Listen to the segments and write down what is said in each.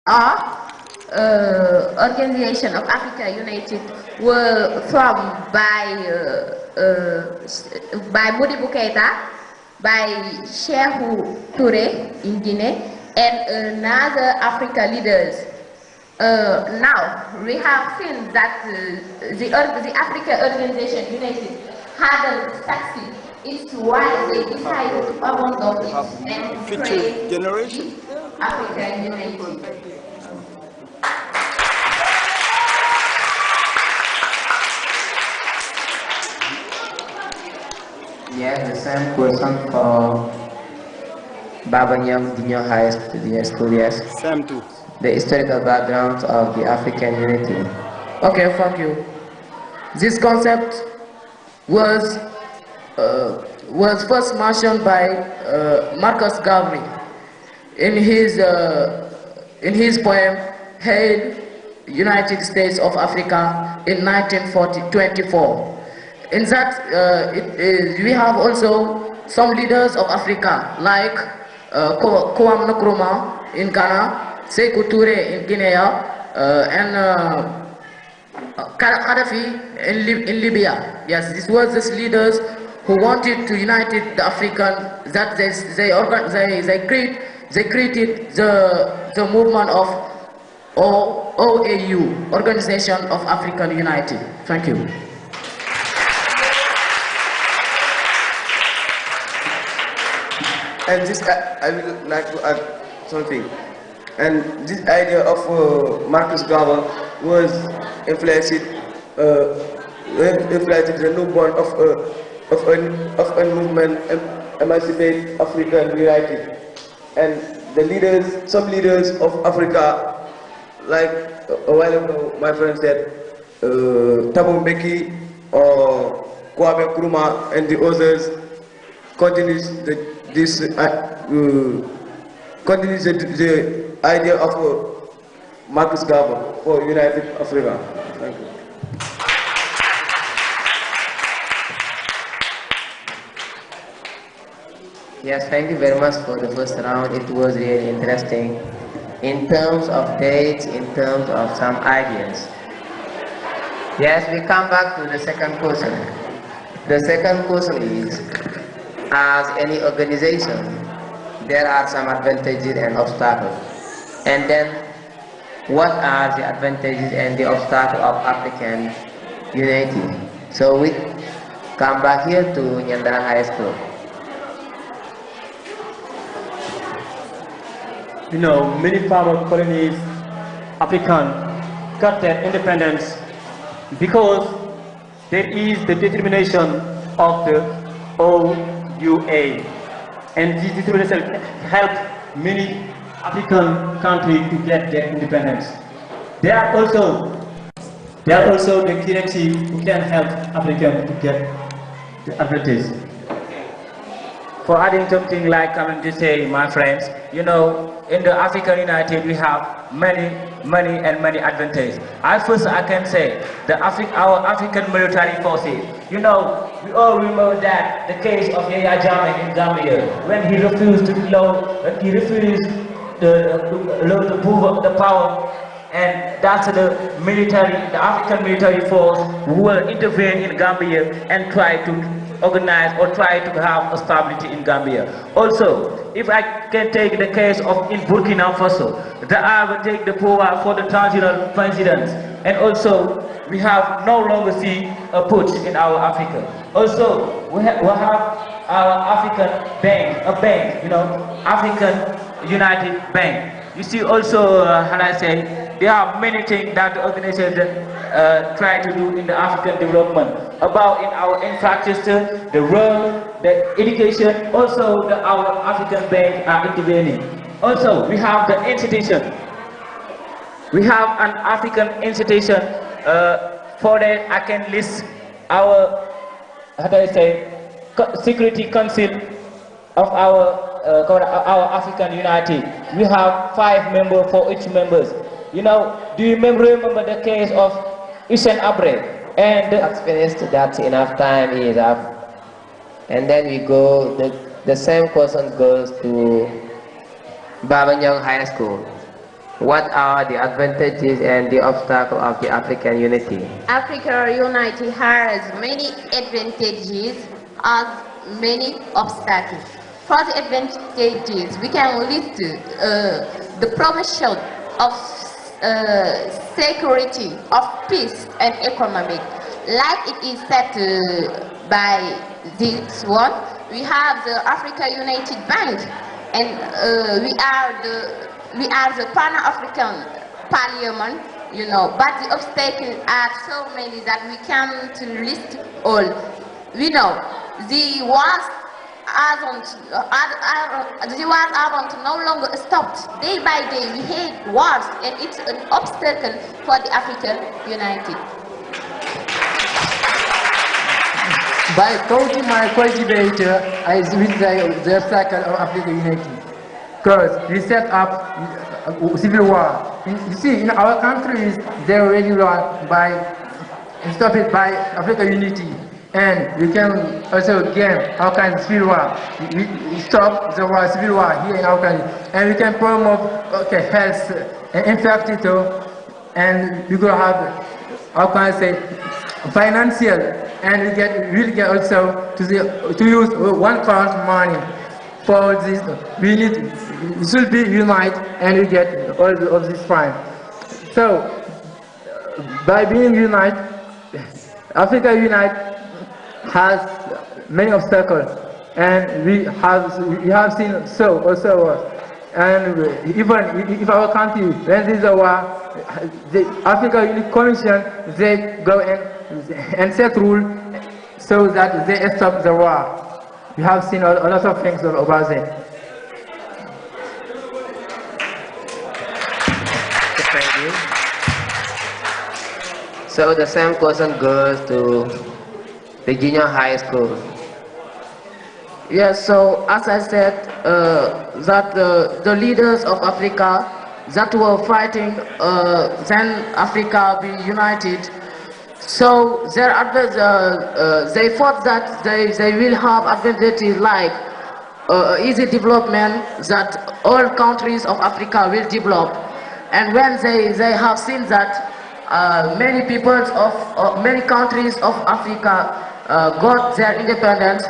or Organization of Africa United were formed by Modibo Keïta, by Cheikhou Touré in Guinea, and another African leaders. Now we have seen that the Africa Organization United hadn't succeeded. It's why they decided to abandon it and create generation. Africa United. Yes, the same question for Baba Ndiongue High studios. Same too. The historical background of the African unity. Okay, thank you. This concept was first mentioned by Marcus Garvey in his poem "Hail, United States of Africa" in 1924. In that, we have also some leaders of Africa like Kwame Nkrumah in Ghana, Sekou Touré in Guinea, and Gaddafi in Libya. Yes, this was these leaders who wanted to unite the African. That they created the movement of OAU, Organization of African Unity. Thank you. And this, I would like to add something. And this idea of Marcus Garvey was influenced the newborn of a movement, emancipate African unity. And the leaders, some leaders of Africa, like a while ago, my friend said, Thabo Mbeki or Kwame Nkrumah and the others continues the idea of Marcus Garvey for United Africa. Thank you. Yes, thank you very much for the first round. It was really interesting in terms of dates, in terms of some ideas. Yes, we come back to the second question. The second question is, as any organization, there are some advantages and obstacles. And then, what are the advantages and the obstacles of African unity? So we come back here to Niandane High School. You know, many former colonies, African, got their independence because there is the determination of the OUA. And this determination helped many African countries to get their independence. There are also the currency who can help African to get the advantage. For adding something like coming to say, my friends, you know, in the African United we have many advantages. I can say our African military forces. You know, we all remember that the case of Yahya Jammeh in Gambia when he refused to the power, and that's the African military force who will intervene in Gambia and try to organize or try to have a stability in Gambia. Also, if I can take the case of in Burkina Faso, the I will take the power for the transitional presidents, and also we have no longer see a putsch in our Africa. Also, we have our African bank, a bank, you know, African United Bank. You see also, how I say, there are many things that the organization try to do in the African development, about in our infrastructure, the road, the education. Also, our African bank are intervening. Also, we have the institution. We have an African institution. For that, I can list our, how do I say, Security Council of our African Unity. We have 5 members for each members. You know, do you remember the case of Hissène Habré? And that's finished. That's enough. Time is up. And then we go. The same question goes to Baba Ndiongue High School. What are the advantages and the obstacles of the African unity? Africa unity has many advantages and many obstacles. For the advantages, we can list the promotion of security, of peace and economic. Like it is said by this one, we have the Africa United Bank, and we are the Pan-African Parliament, you know. But the obstacles are so many that we can't list all. We know the wars aren't no longer stopped. Day by day we hate wars, and it's an obstacle for the African United. By quoting my cultivator, I will say the obstacle of African unity. Because we set up civil war. You see, in our countries, they already won by stop it by African unity. And we can also gain our kind of civil war. We stop the war, civil war here in our country. And we can promote health and infrastructure. And we will have, how can I say, financial. And we'll get also to use one count money for this. We should be united and we get all of this fine. So by being united, Africa Unite has many obstacles, and we have seen so also. And even if our country, when there is a war, the Africa Unity Commission, they go and set rules so that they stop the war. We have seen a lot of things about it. Thank you. So the same question goes to the junior high school. Yes, so as I said, that the leaders of Africa that were fighting, then Africa be united. So they thought that they will have advantages like easy development, that all countries of Africa will develop. And when they have seen that many peoples of many countries of Africa got their independence,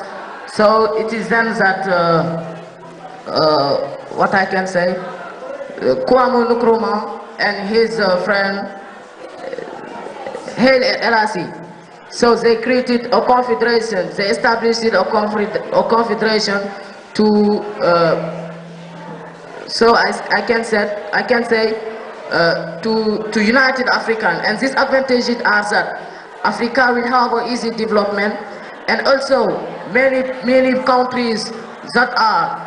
so it is then that what I can say, Kwame Nkrumah and his friend Haile Selassie. So they created a confederation. They established a confederation to. So I can say to united African, and this advantages are that Africa will have an easy development, and also many countries that are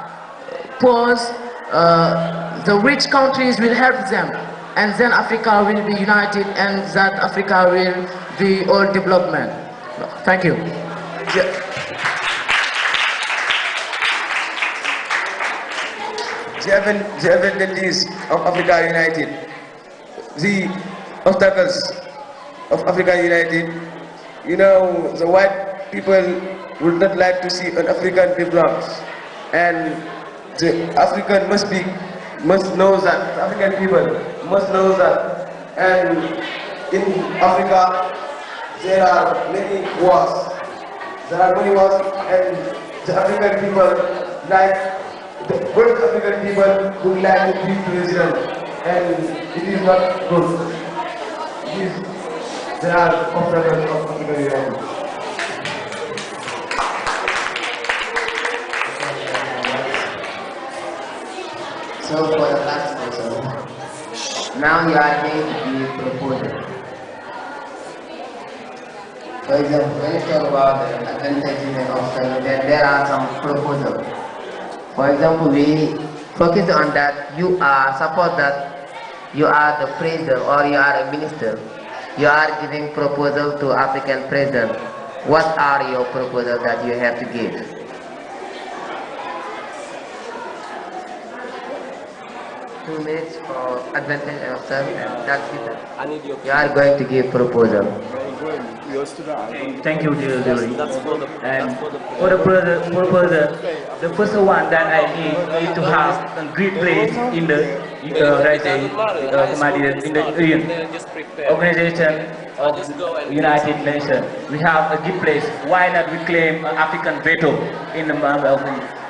poor, the rich countries will help them, and then Africa will be united, and that Africa will be all development. Thank you. The advantages of Africa United, the obstacles of Africa United. You know, the white people would not like to see an African developed, and the African must know that, the African people must know that, and in Africa there are many wars. And the African people like, the good African people would like to be president, and it is not good. There are obstacles of African United. So for the last question, now you are going to give proposal. For example, when you talk about the advantages and obstacles, then there are some proposals. For example, we focus on that you are, suppose that you are the president or you are a minister. You are giving proposal to African president. What are your proposals that you have to give? Two minutes for advantage and obstacle, and that's it. You are going to give proposal. Thank you, dear jury. And for the proposal, the first one that I need to have a great place in the Organization of United Nations. We have a good place. Why not we claim an African veto in the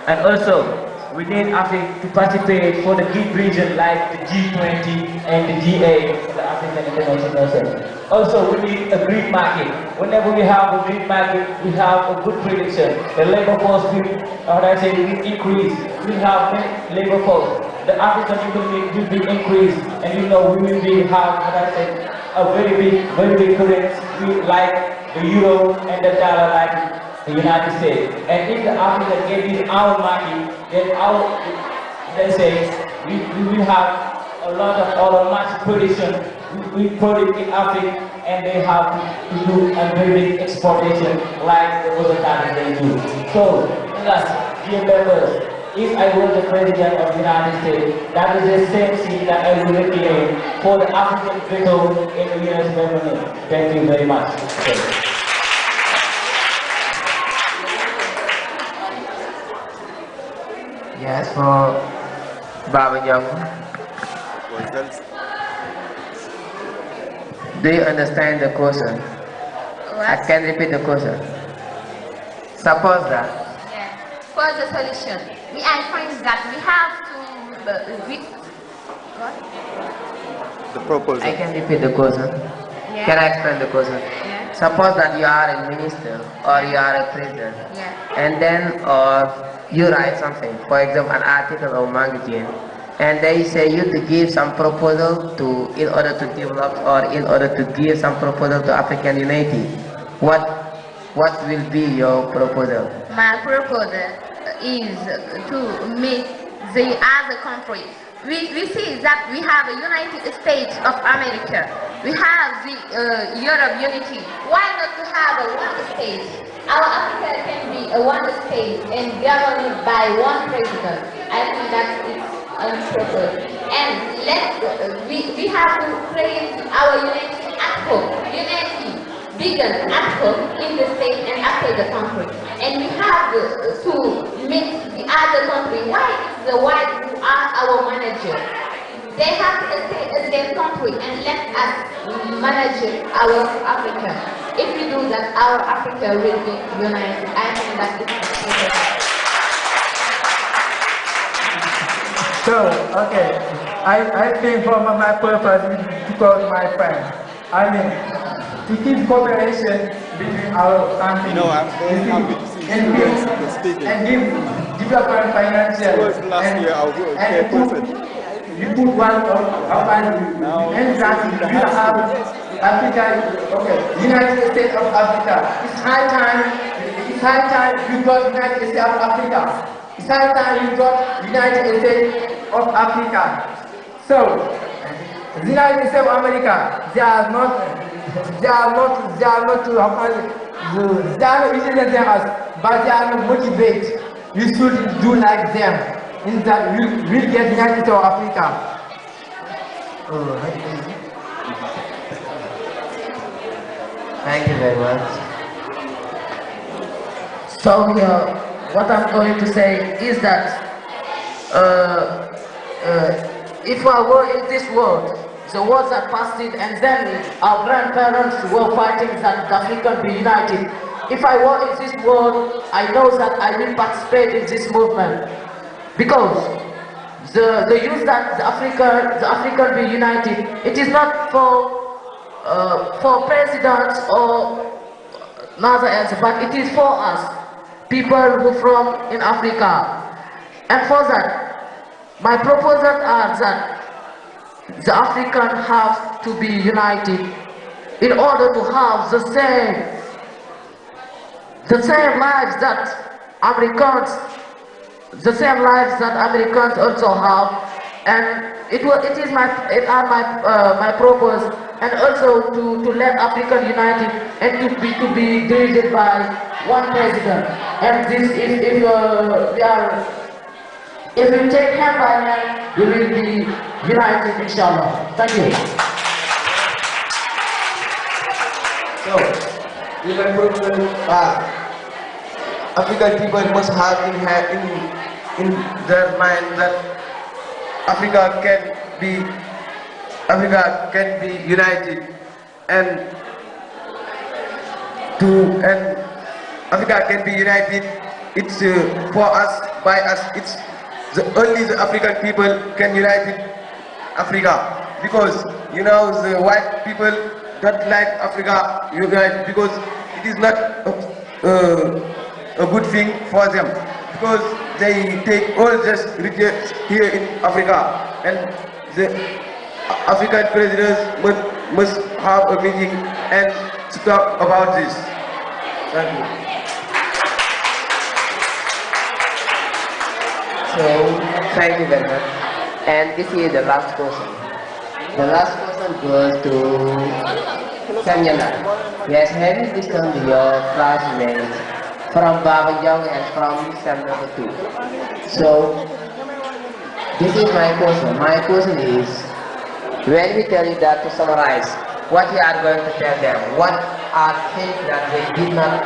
and also we need Africa to participate for the GIG region like the G20 and the G8, the African International Center. Also, we need a Greek market. Whenever we have a Greek market, we have a good prediction. The labor force will, will increase. We have labor force. The African economy will be increased, and we will be have, a very big currency like the euro and the dollar like the United States. And if the African get in our market, then we will have a lot of mass production. We produce in Africa, and they have to do a very big exportation like the other countries they do. So, dear members, if I were the President of the United States, that is the same thing that I would claim for the African veto in the U.S. government. Thank you very much. Yes, for Baba Ndiongue. Do you understand the question? What? I can repeat the question. Suppose that. Yeah. For the solution, I find that we have to. What? The proposal. I can repeat the question. Yeah. Can I explain the question? Yeah. Suppose that you are a minister or you are a president, Yeah. and then you write something, for example, an article or magazine, and they say you to give some proposal in order to develop or in order to give some proposal to African unity. What will be your proposal? My proposal is to make the other countries. We see that we have a United States of America. We have the Europe unity. Why not to have a one state? Our Africa can be a one state and governed by one president. I think that is unproper. And we have to create our unity at home. Unity began at home in the state and after the country. And we have to make the other country. Why is the white who are our manager? They have to stay in their country and let us manage our Africa. If we do that, our Africa will be united. I think that is So, okay, I think for my purpose is to call my friend. I mean, to keep cooperation between our countries. I'm very happy to see you speaking. And give development financial. Last year I was a person. You put one and that you have Africa, okay, United States of Africa. It's high time you got United States of Africa. It's high time you got United States of Africa. So, the United States of America, they are not intelligent than us, but they are not motivated. You should do like them. In that we'll get United States of Africa. Thank you very much. So here, what I'm going to say is that if I were in this world, the world that passed it, and then our grandparents were fighting that Africa be united. If I were in this world, I know that I will participate in this movement. Because the youth that the African be united, it is not for presidents or another else, but it is for us, people who from in Africa. And for that, my proposals are that the African have to be united in order to have the same lives that Americans. The same lives that Americans also have, and it is my purpose, and also to let Africa united and to be directed by one president. And this if we take hand by hand, we will be united, inshallah. Thank you. So, in my proposal, African people must have in their mind that Africa can be Africa can be united, and Africa can be united. It's for us, by us. It's only the African people can unite Africa, because the white people don't like Africa unite, because it is not a good thing for them, because they take all just riches here in Africa, and the African presidents must have a meeting and to talk about this. Thank you. So, thank you very much. And this is the last question. The last question goes to Niandane. Yes, have you listened to your classmates from Baba Ndiongue and from Sam number 2? So, this is my question. My question is, when we tell you that to summarize, what you are going to tell them? What are things that they did not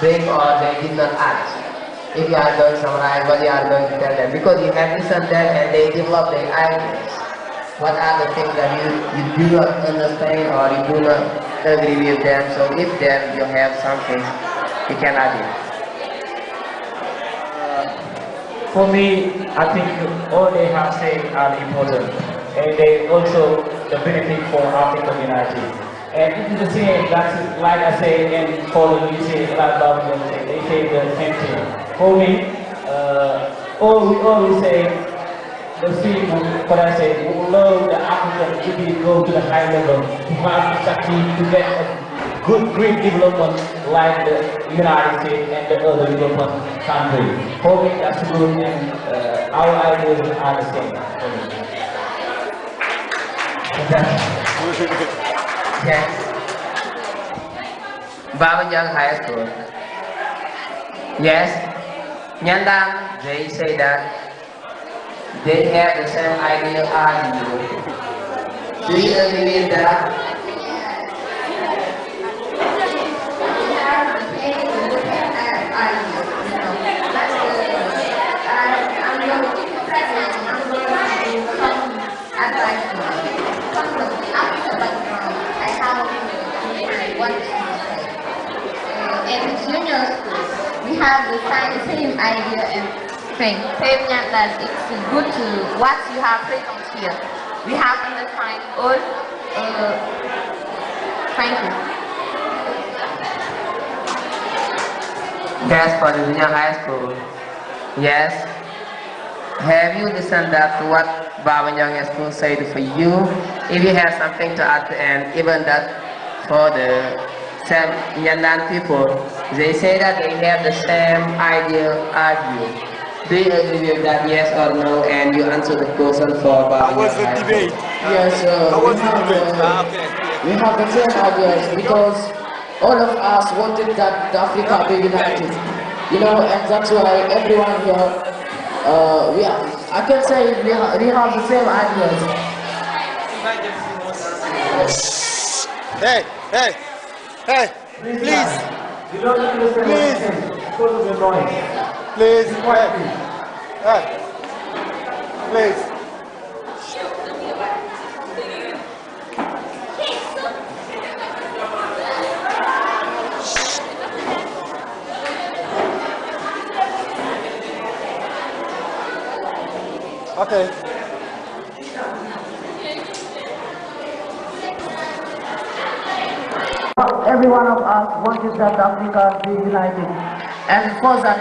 bring or they did not add? If you are going to summarize, what you are going to tell them? Because you have listened to them and they develop their ideas. What are the things that you do not understand or you do not agree with them? So if then you have something, you can add it. For me, I think all they have said are important, and they also the benefit for African unity. And it is the same, that's like I say, and for the say, like Baba Ndiongue say, they say the same thing. For me, we always say, the people, what I say, we love the African to go to the high level, to have succeed, to get a good, great development like the United States and the other development countries. For me, that's good, and our ideas are the same. Yes. Baba Ndiongue High School. Yes. Niandane, they say that they have the same idea as you. Do you agree with that? In junior school, we have the same idea and thing. Same that it's good to what you have present here. We have understand all. Thank you. Yes, for the junior high school. Yes. Have you listened to what Baba Ndiongue School said for you? If you have something to add, and even that for the same Niandane people, they say that they have the same idea as you. Do you agree with that, yes or no? And you answer the question for Baba Ndiongue High School. Yes, we have the same ideas because all of us wanted that Africa be united, and that's why everyone here, I can say we have the same ideas. Hey, please. You don't understand what I'm saying because of the noise. Please, please. Okay. Every one of us wanted that Africa be united, and for that,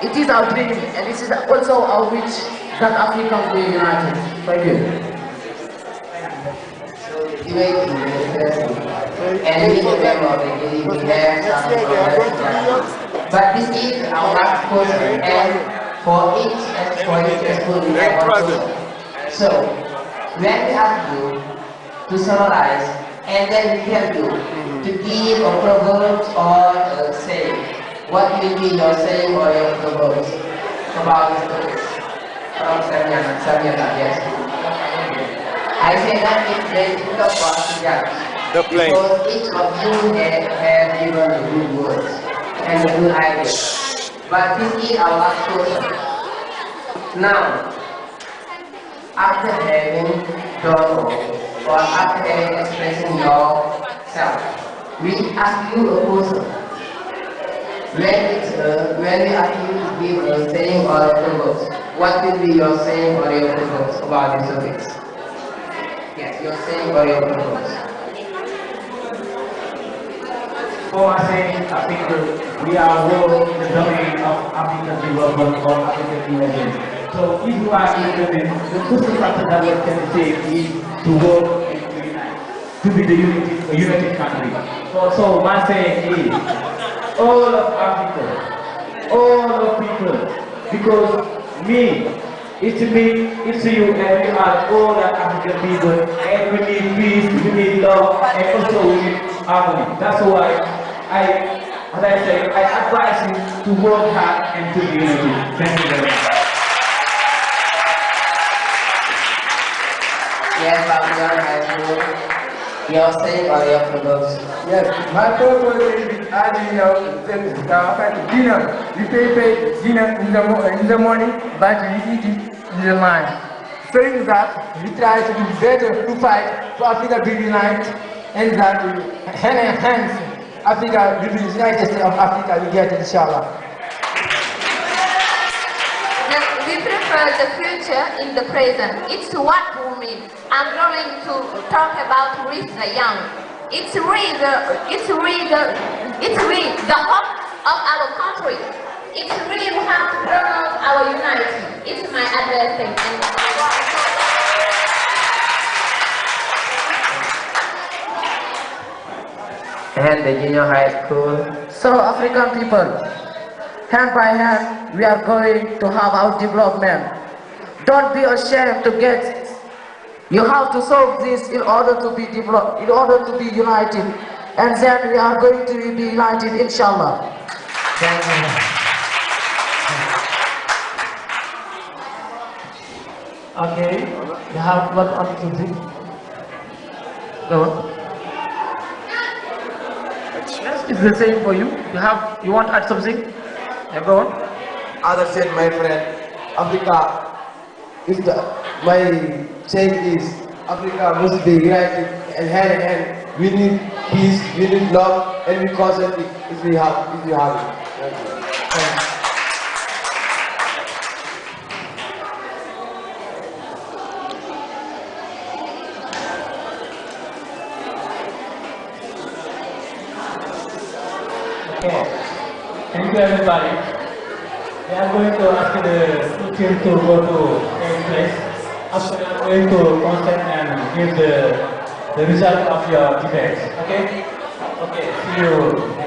it is our dream, and it is also our wish that Africa be united. Thank you. Debate is interesting. And we remember we have some problems. But this is our last question, and for each school we have one question. So, when we ask you to summarize, and then we tell you to give a proverb or a saying, what will be your saying or your proverbs about this topic? From Niandane, yes. I say that it's very difficult for us to judge. Because each of you have given the good words and the good ideas. But this is our last question. Now, after having done all, or after having expressing yourself, we ask you a question. When we ask you to give a saying or a proverb, what will be your saying or your proverbs about this topic? Yes, your saying or your proverbs. For I say, I think we are all in the domain of African development or African emergence. So if you are in the domain, the first factor that we can say is to work and to unite, to be a united country. So my saying is, all of Africa, all of people, because me, it's me, it's you, and we are all the African people, and we need peace, we need love, and also we need harmony. That's why as I say, I advise you to work hard and to be united. Thank you very much. Yes, Baba Ndiongue High, your saying or your proverbs. Yes, my purpose is, as you know, dinner. We pay dinner in the morning, but we eat it in the night. Saying that, we try to do better to fight for Africa to unite, and that we hand in hand, Africa will be the United States of Africa, we get it, inshallah. We prefer the future in the present. It's what we mean. I'm going to talk about reach the young. It's we the hope of our country. It's we who have to promote our unity. It's my advice. And the junior high school. So African people, hand by hand, we are going to have our development. Don't be ashamed to get. You have to solve this in order to be developed, in order to be united. And then we are going to be united, inshallah. Thank you. Okay, you have what on to do? Go on. Yes, it's the same for you. You want to add something? Yeah, go on. As I said, my friend, Africa is my saying is Africa must be united and hand in hand. We need peace, we need love, and we constantly if we have it. Thank you. Thank you. Okay. Thank you everybody. We are going to ask the team to go to a place. After we are going to consent and give the result of your debate. Okay? Okay, see you.